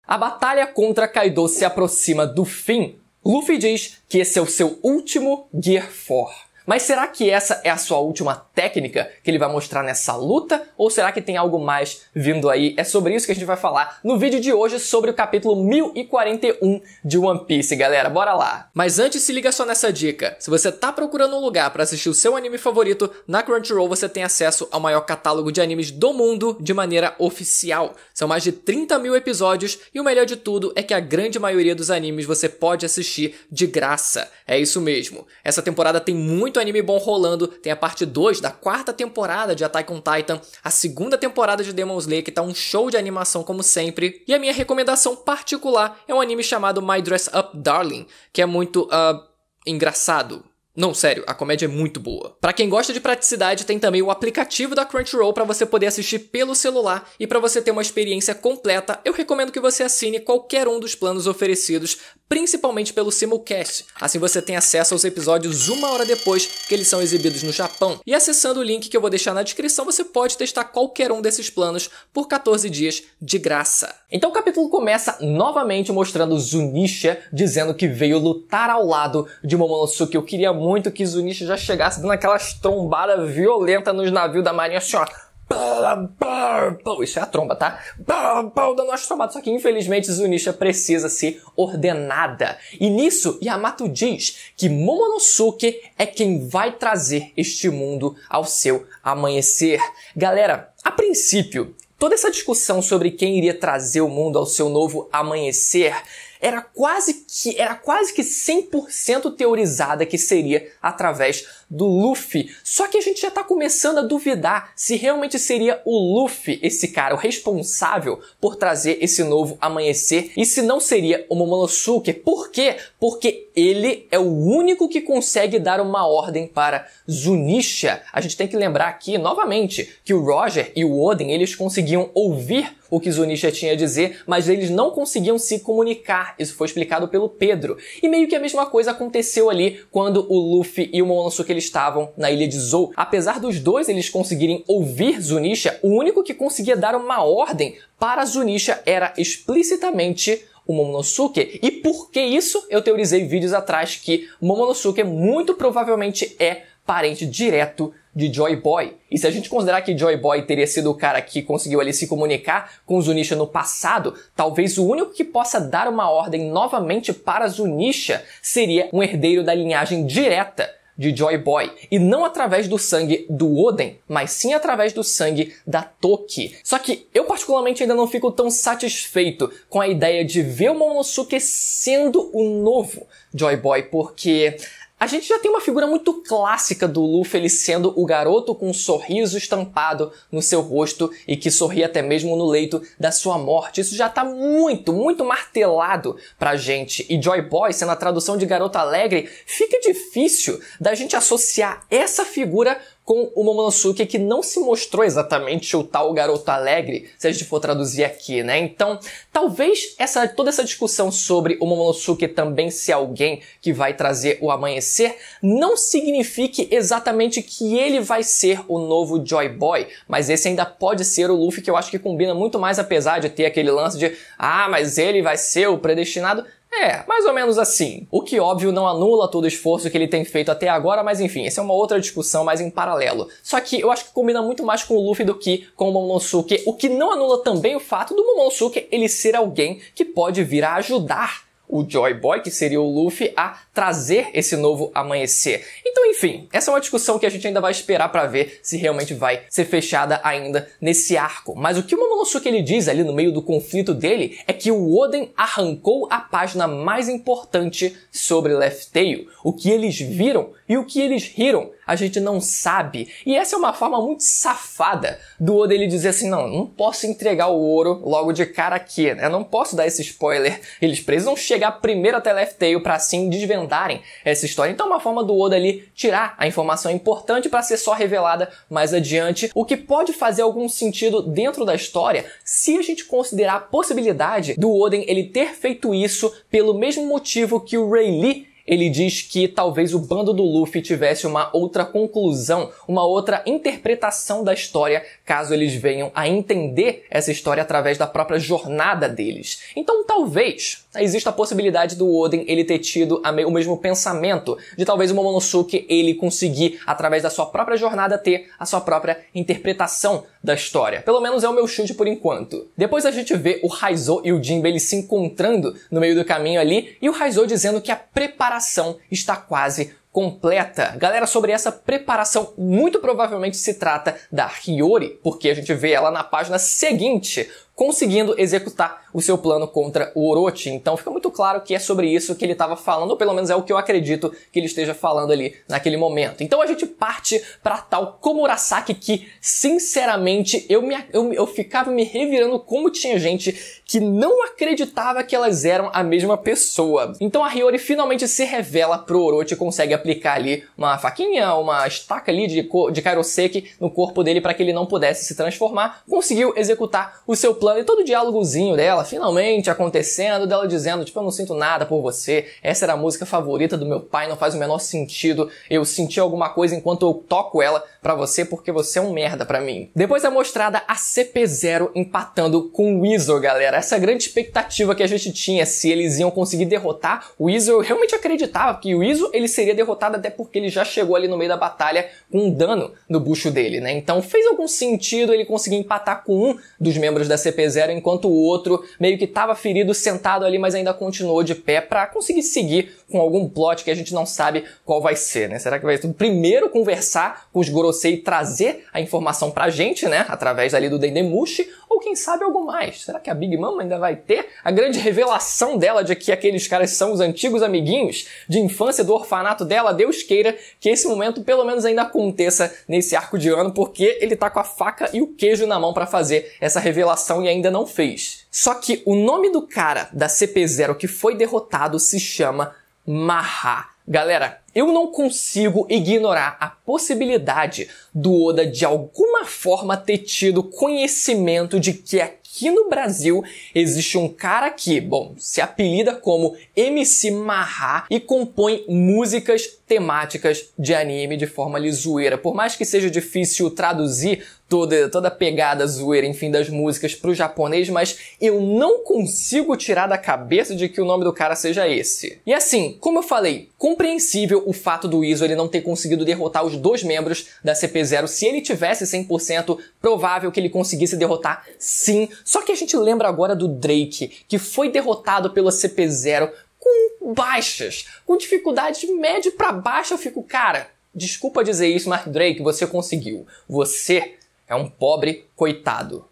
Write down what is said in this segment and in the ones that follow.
A batalha contra Kaido se aproxima do fim. Luffy diz que esse é o seu último Gear 4. Mas será que essa é a sua última técnica que ele vai mostrar nessa luta? Ou será que tem algo mais vindo aí? É sobre isso que a gente vai falar no vídeo de hoje sobre o capítulo 1041 de One Piece, galera. Bora lá! Mas antes, se liga só nessa dica. Se você tá procurando um lugar para assistir o seu anime favorito, na Crunchyroll você tem acesso ao maior catálogo de animes do mundo de maneira oficial. São mais de 30 mil episódios e o melhor de tudo é que a grande maioria dos animes você pode assistir de graça. É isso mesmo. Essa temporada tem muito anime bom rolando, tem a parte 2 da quarta temporada de Attack on Titan, a segunda temporada de Demon Slayer, que tá um show de animação como sempre, e a minha recomendação particular é um anime chamado My Dress Up Darling, que é muito, engraçado. Não, sério, a comédia é muito boa. Pra quem gosta de praticidade, tem também o aplicativo da Crunchyroll pra você poder assistir pelo celular, e pra você ter uma experiência completa, eu recomendo que você assine qualquer um dos planos oferecidos, principalmente pelo Simulcast. Assim você tem acesso aos episódios uma hora depois que eles são exibidos no Japão. E acessando o link que eu vou deixar na descrição, você pode testar qualquer um desses planos por 14 dias de graça. Então o capítulo começa novamente mostrando Zunisha dizendo que veio lutar ao lado de Momonosuke. Eu queria muito que Zunisha já chegasse dando aquelas trombadas violentas nos navios da marinha, assim, ó. Isso é a tromba, tá? Dando umas trombadas, só que infelizmente Zunisha precisa ser ordenada. E nisso, Yamato diz que Momonosuke é quem vai trazer este mundo ao seu amanhecer. Galera, a princípio, toda essa discussão sobre quem iria trazer o mundo ao seu novo amanhecer era quase que 100% teorizada que seria através do Luffy. Só que a gente já tá começando a duvidar se realmente seria o Luffy, esse cara, o responsável por trazer esse novo amanhecer, e se não seria o Momonosuke. Por quê? Porque ele é o único que consegue dar uma ordem para Zunisha. A gente tem que lembrar aqui, novamente, que o Roger e o Oden, eles conseguiam ouvir o que Zunisha tinha a dizer, mas eles não conseguiam se comunicar. Isso foi explicado pelo Pedro. E meio que a mesma coisa aconteceu ali quando o Luffy e o Momonosuke eles estavam na ilha de Zou. Apesar dos dois eles conseguirem ouvir Zunisha, o único que conseguia dar uma ordem para Zunisha era explicitamente o Momonosuke. E por que isso? Eu teorizei vídeos atrás que Momonosuke muito provavelmente é parente direto de Joy Boy. E se a gente considerar que Joy Boy teria sido o cara que conseguiu ali se comunicar com Zunisha no passado, talvez o único que possa dar uma ordem novamente para Zunisha seria um herdeiro da linhagem direta de Joy Boy, e não através do sangue do Oden, mas sim através do sangue da Toki. Só que eu particularmente ainda não fico tão satisfeito com a ideia de ver o Momonosuke sendo o novo Joy Boy, porque a gente já tem uma figura muito clássica do Luffy, ele sendo o garoto com um sorriso estampado no seu rosto e que sorri até mesmo no leito da sua morte. Isso já tá muito martelado pra gente. E Joy Boy, sendo a tradução de garoto alegre, fica difícil da gente associar essa figura com o Momonosuke, que não se mostrou exatamente o tal garoto alegre, se a gente for traduzir aqui, né? Então, talvez toda essa discussão sobre o Momonosuke também ser alguém que vai trazer o amanhecer não signifique exatamente que ele vai ser o novo Joy Boy, mas esse ainda pode ser o Luffy, que eu acho que combina muito mais, apesar de ter aquele lance de mas ele vai ser o predestinado. É, mais ou menos assim. O que, óbvio, não anula todo o esforço que ele tem feito até agora, mas enfim, essa é uma outra discussão mais em paralelo. Só que eu acho que combina muito mais com o Luffy do que com o Momonosuke, o que não anula também o fato do Momonosuke ele ser alguém que pode vir a ajudar o Joy Boy, que seria o Luffy, a trazer esse novo amanhecer. Então, enfim, essa é uma discussão que a gente ainda vai esperar pra ver se realmente vai ser fechada ainda nesse arco. Mas o que o Momonosuke ele diz ali no meio do conflito dele é que o Oden arrancou a página mais importante sobre Laugh Tale. O que eles viram e o que eles riram, a gente não sabe. E essa é uma forma muito safada do Oda ele dizer assim, não posso entregar o ouro logo de cara aqui, né? Eu não posso dar esse spoiler. Eles precisam chegar primeiro até Laugh Tale pra assim desvendarem essa história. Então é uma forma do Oda ali tirar a informação importante pra ser só revelada mais adiante, o que pode fazer algum sentido dentro da história se a gente considerar a possibilidade do Oden ele ter feito isso pelo mesmo motivo que o Rayleigh ele diz que talvez o bando do Luffy tivesse uma outra conclusão, uma outra interpretação da história, caso eles venham a entender essa história através da própria jornada deles. Então talvez exista a possibilidade do Oden ele ter tido o mesmo pensamento, de talvez o Momonosuke ele conseguir, através da sua própria jornada, ter a sua própria interpretação da história. Pelo menos é o meu chute por enquanto. Depois a gente vê o Raizo e o Jinbe eles se encontrando no meio do caminho ali, e o Raizo dizendo que a preparação está quase completa. Galera, sobre essa preparação, muito provavelmente se trata da Hiyori, porque a gente vê ela na página seguinte, conseguindo executar o seu plano contra o Orochi. Então fica muito claro que é sobre isso que ele estava falando, ou pelo menos é o que eu acredito que ele esteja falando ali naquele momento. Então a gente parte para tal Komurasaki que, sinceramente, eu ficava me revirando como tinha gente que não acreditava que elas eram a mesma pessoa. Então a Hiyori finalmente se revela pro Orochi e consegue aplicar ali uma faquinha, uma estaca ali de Kairoseki no corpo dele para que ele não pudesse se transformar. Conseguiu executar o seu plano e todo o diálogozinho dela finalmente acontecendo, dela dizendo, tipo, eu não sinto nada por você, essa era a música favorita do meu pai, não faz o menor sentido eu sentir alguma coisa enquanto eu toco ela pra você porque você é um merda pra mim. Depois é mostrada a CP0 empatando com o Weasel, galera. Essa grande expectativa que a gente tinha se eles iam conseguir derrotar o Weasel, eu realmente acreditava que o Weasel ele seria derrotado até porque ele já chegou ali no meio da batalha com um dano no bucho dele, né? Então fez algum sentido ele conseguir empatar com um dos membros da CP0 enquanto o outro meio que estava ferido, sentado ali, mas ainda continuou de pé pra conseguir seguir com algum plot que a gente não sabe qual vai ser, né? Será que vai primeiro conversar com os Gorosei e trazer a informação pra gente, né? Através ali do Dendemushi, ou quem sabe algo mais? Será que a Big Mom ainda vai ter a grande revelação dela de que aqueles caras são os antigos amiguinhos de infância do orfanato dela? Deus queira que esse momento pelo menos ainda aconteça nesse arco de ano, porque ele tá com a faca e o queijo na mão pra fazer essa revelação e ainda não fez. Só que o nome do cara da CP0 que foi derrotado se chama Maha. Galera, eu não consigo ignorar a possibilidade do Oda de alguma forma ter tido conhecimento de que aqui no Brasil existe um cara que, bom, se apelida como MC Maha e compõe músicas temáticas de anime de forma zoeira. Por mais que seja difícil traduzir toda a pegada zoeira, enfim, das músicas pro japonês, mas eu não consigo tirar da cabeça de que o nome do cara seja esse. E assim, como eu falei, compreensível o fato do Iso ele não ter conseguido derrotar os dois membros da CP0. Se ele tivesse 100%, provável que ele conseguisse derrotar sim. Só que a gente lembra agora do Drake, que foi derrotado pela CP0 com baixas, com dificuldade de média pra baixa. Eu fico, cara, desculpa dizer isso, mas Drake, você conseguiu. Você é um pobre coitado.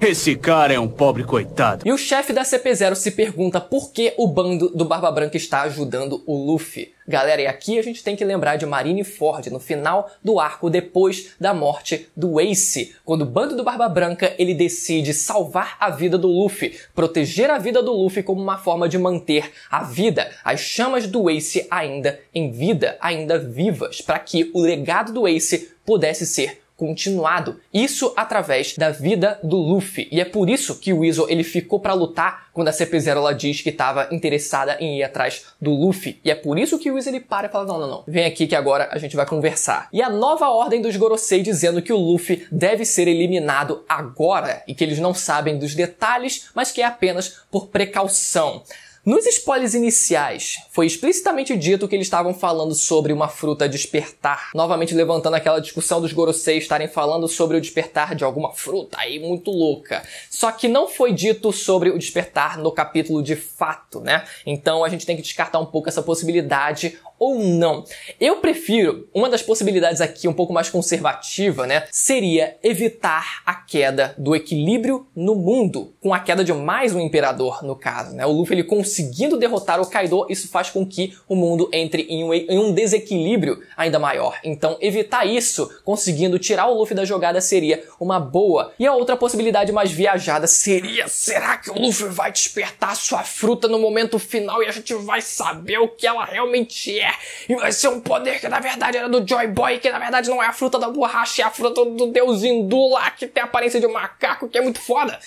Esse cara é um pobre coitado. E o chefe da CP0 se pergunta por que o bando do Barba Branca está ajudando o Luffy. Galera, e aqui a gente tem que lembrar de Marineford no final do arco depois da morte do Ace. Quando o bando do Barba Branca ele decide salvar a vida do Luffy, proteger a vida do Luffy como uma forma de manter a vida, as chamas do Ace ainda em vida, ainda vivas, para que o legado do Ace pudesse ser continuado. Isso através da vida do Luffy. E é por isso que o Weasel ele ficou pra lutar quando a CP0 ela diz que estava interessada em ir atrás do Luffy. E é por isso que o Weasel ele para e fala, não. Vem aqui que agora a gente vai conversar. E a nova ordem dos Gorosei dizendo que o Luffy deve ser eliminado agora e que eles não sabem dos detalhes, mas que é apenas por precaução. Nos spoilers iniciais, foi explicitamente dito que eles estavam falando sobre uma fruta despertar, novamente levantando aquela discussão dos Gorosei estarem falando sobre o despertar de alguma fruta aí muito louca. Só que não foi dito sobre o despertar no capítulo de fato, né? Então a gente tem que descartar um pouco essa possibilidade ou não. Eu prefiro, uma das possibilidades aqui um pouco mais conservativa, né, seria evitar a queda do equilíbrio no mundo, com a queda de mais um imperador no caso, né? O Luffy ele conseguindo derrotar o Kaido, isso faz com que o mundo entre em um desequilíbrio ainda maior. Então evitar isso, conseguindo tirar o Luffy da jogada seria uma boa. E a outra possibilidade mais viajada seria, será que o Luffy vai despertar sua fruta no momento final e a gente vai saber o que ela realmente é? E vai ser um poder que na verdade era do Joy Boy, que na verdade não é a fruta da borracha, é a fruta do deus hindu lá, que tem a aparência de um macaco, que é muito foda.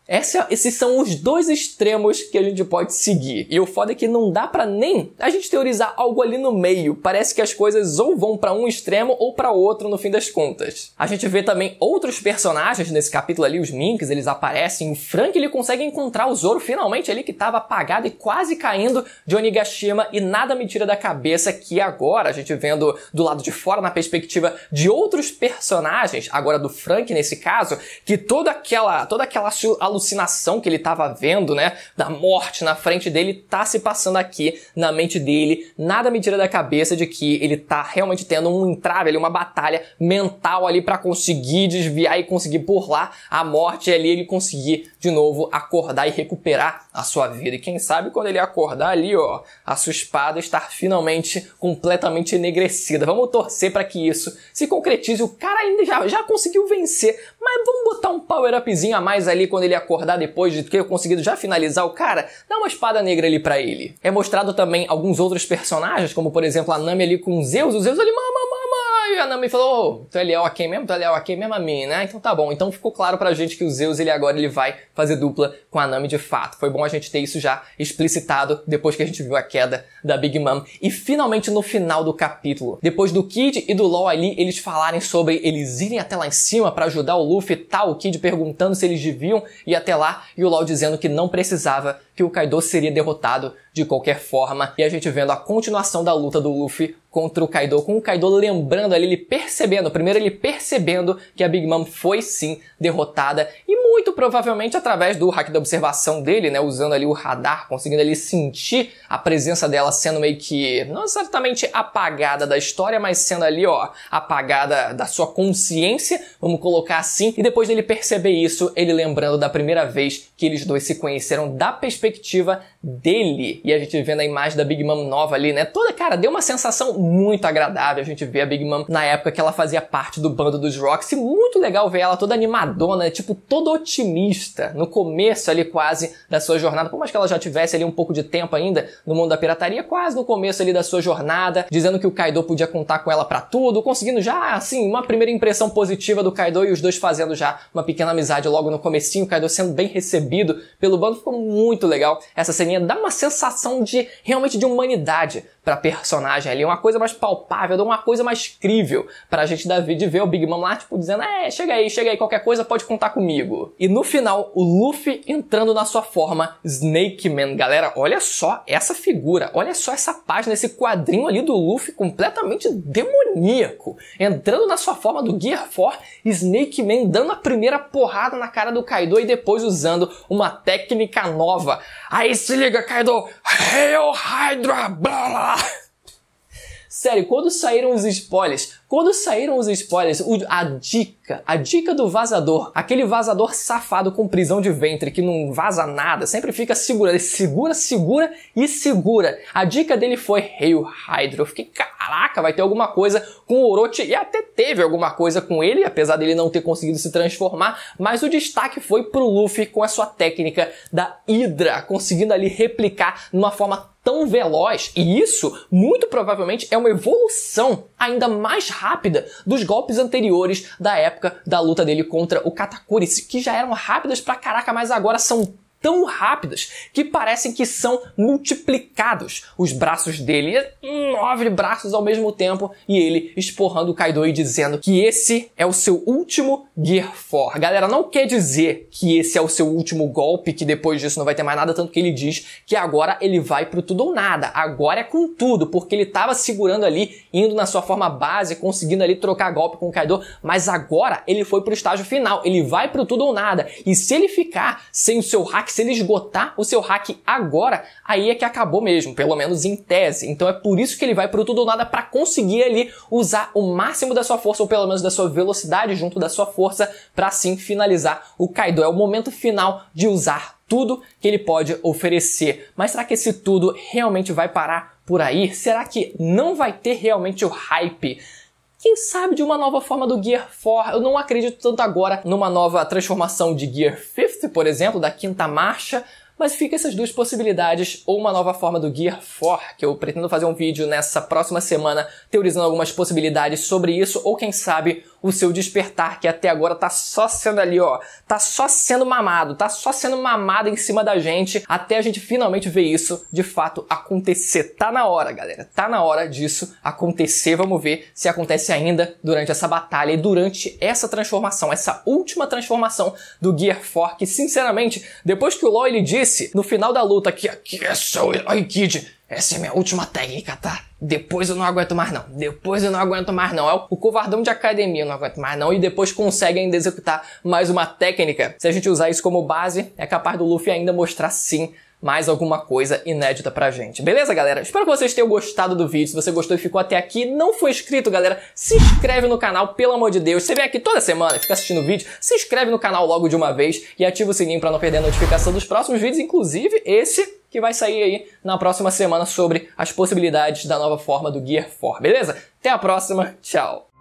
Esses são os dois extremos que a gente pode seguir. E o foda é que não dá pra nem a gente teorizar algo ali no meio. Parece que as coisas ou vão pra um extremo ou pra outro no fim das contas. A gente vê também outros personagens nesse capítulo ali, os Minks, eles aparecem. O Frank, ele consegue encontrar o Zoro finalmente ali que tava apagado e quase caindo de Onigashima, e nada me tira da cabeça que agora, a gente vendo do lado de fora na perspectiva de outros personagens, agora do Frank nesse caso, que toda aquela alucinação que ele tava vendo, né, da morte na frente dele, tá se passando aqui na mente dele. Nada me tira da cabeça de que ele tá realmente tendo um entrave ali, uma batalha mental ali pra conseguir desviar e conseguir burlar a morte, e ali ele conseguir de novo acordar e recuperar a sua vida. E quem sabe quando ele acordar ali, ó, a sua espada estar finalmente completamente enegrecida. Vamos torcer pra que isso se concretize. O cara ainda já conseguiu vencer, mas vamos botar um power-upzinho a mais ali quando ele acordar, depois de ter conseguido já finalizar o cara, dá uma espada negra ali pra ele. É mostrado também alguns outros personagens, como por exemplo a Nami ali com o Zeus ali, e a Nami falou, tu é leal a quem mesmo? Tu é leal a quem mesmo? A mim, né? Então tá bom. Então ficou claro pra gente que o Zeus, ele vai fazer dupla com a Nami de fato. Foi bom a gente ter isso já explicitado depois que a gente viu a queda da Big Mom. E finalmente no final do capítulo, depois do Kid e do Law ali, eles falarem sobre eles irem até lá em cima pra ajudar o Luffy e tal, o Kid perguntando se eles deviam ir até lá, e o Law dizendo que não precisava, que o Kaido seria derrotado de qualquer forma. E a gente vendo a continuação da luta do Luffy contra o Kaido, com o Kaido lembrando ali, ele percebendo que a Big Mom foi sim derrotada, e muito provavelmente através do hack da observação dele, né, usando ali o radar, conseguindo ali sentir a presença dela sendo meio que, não exatamente apagada da história, mas sendo ali, ó, apagada da sua consciência, vamos colocar assim, e depois dele perceber isso, ele lembrando da primeira vez que eles dois se conheceram da perspectiva dele, e a gente vendo a imagem da Big Mom nova ali, né, toda, cara, deu uma sensação muito agradável a gente vê a Big Mom na época que ela fazia parte do bando dos Roxy, muito legal ver ela toda animadona, tipo, toda otimista, no começo ali quase da sua jornada, por mais que ela já tivesse ali um pouco de tempo ainda no mundo da pirataria, quase no começo ali da sua jornada, dizendo que o Kaido podia contar com ela pra tudo, conseguindo já, assim, uma primeira impressão positiva do Kaido, e os dois fazendo já uma pequena amizade logo no comecinho, o Kaido sendo bem recebido pelo bando. Ficou muito legal essa ceninha, dá uma sensação de, realmente, de humanidade pra personagem ali, uma coisa mais palpável, uma coisa mais crível pra gente de ver o Big Mom lá, tipo, dizendo, chega aí, qualquer coisa pode contar comigo. E no final, o Luffy entrando na sua forma Snake Man. Galera, olha só essa figura, olha só essa página, esse quadrinho ali do Luffy completamente demoníaco, entrando na sua forma do Gear 4, Snake Man dando a primeira porrada na cara do Kaido e depois usando uma técnica nova. Aí se liga, Kaido, Hail Hydra, blá blá. Sério, quando saíram os spoilers, a dica do vazador, aquele vazador safado com prisão de ventre que não vaza nada, sempre fica segura, ele segura e segura. A dica dele foi Hail Hydra. Eu fiquei, caraca, vai ter alguma coisa com o Orochi, e até teve alguma coisa com ele, apesar dele não ter conseguido se transformar, mas o destaque foi pro Luffy com a sua técnica da Hydra, conseguindo ali replicar numa forma tão veloz, e isso muito provavelmente é uma evolução ainda mais rápida dos golpes anteriores da época da luta dele contra o Katakuri, que já eram rápidas pra caraca, mas agora são tão rápidas que parecem que são multiplicados os braços dele, 9 braços ao mesmo tempo, e ele esporrando o Kaido e dizendo que esse é o seu último Gear 4. Galera, não quer dizer que esse é o seu último golpe, que depois disso não vai ter mais nada, tanto que ele diz que agora ele vai pro tudo ou nada, agora é com tudo, porque ele tava segurando ali, indo na sua forma base, conseguindo ali trocar golpe com o Kaido, mas agora ele foi pro estágio final, ele vai pro tudo ou nada, e se ele ficar sem o seu hack, se ele esgotar o seu hack agora, aí é que acabou mesmo, pelo menos em tese. Então é por isso que ele vai pro tudo ou nada, pra conseguir ali usar o máximo da sua força, ou pelo menos da sua velocidade junto da sua força, pra assim finalizar o Kaido. É o momento final de usar tudo que ele pode oferecer. Mas será que esse tudo realmente vai parar por aí? Será que não vai ter realmente o hype? Quem sabe de uma nova forma do Gear 4? Eu não acredito tanto agora numa nova transformação de Gear 5, por exemplo, da quinta marcha, mas fica essas duas possibilidades, ou uma nova forma do Gear 4, que eu pretendo fazer um vídeo nessa próxima semana teorizando algumas possibilidades sobre isso, ou quem sabe o seu despertar, que até agora tá só sendo ali, ó, tá só sendo mamado em cima da gente, até a gente finalmente ver isso de fato acontecer. Tá na hora, galera, tá na hora disso acontecer. Vamos ver se acontece ainda durante essa batalha e durante essa transformação, essa última transformação do Gear 4, que sinceramente, depois que o LoL ele disse no final da luta que sou Oi Kid, essa é a minha última técnica, tá? Depois eu não aguento mais não. Depois eu não aguento mais não. É o covardão de academia, eu não aguento mais não. E depois consegue ainda executar mais uma técnica. Se a gente usar isso como base, é capaz do Luffy ainda mostrar sim mais alguma coisa inédita pra gente. Beleza, galera? Espero que vocês tenham gostado do vídeo. Se você gostou e ficou até aqui e não foi inscrito, galera, se inscreve no canal, pelo amor de Deus. Você vem aqui toda semana e fica assistindo o vídeo, se inscreve no canal logo de uma vez e ativa o sininho pra não perder a notificação dos próximos vídeos, inclusive esse que vai sair aí na próxima semana sobre as possibilidades da nova forma do Gear 4, beleza? Até a próxima, tchau!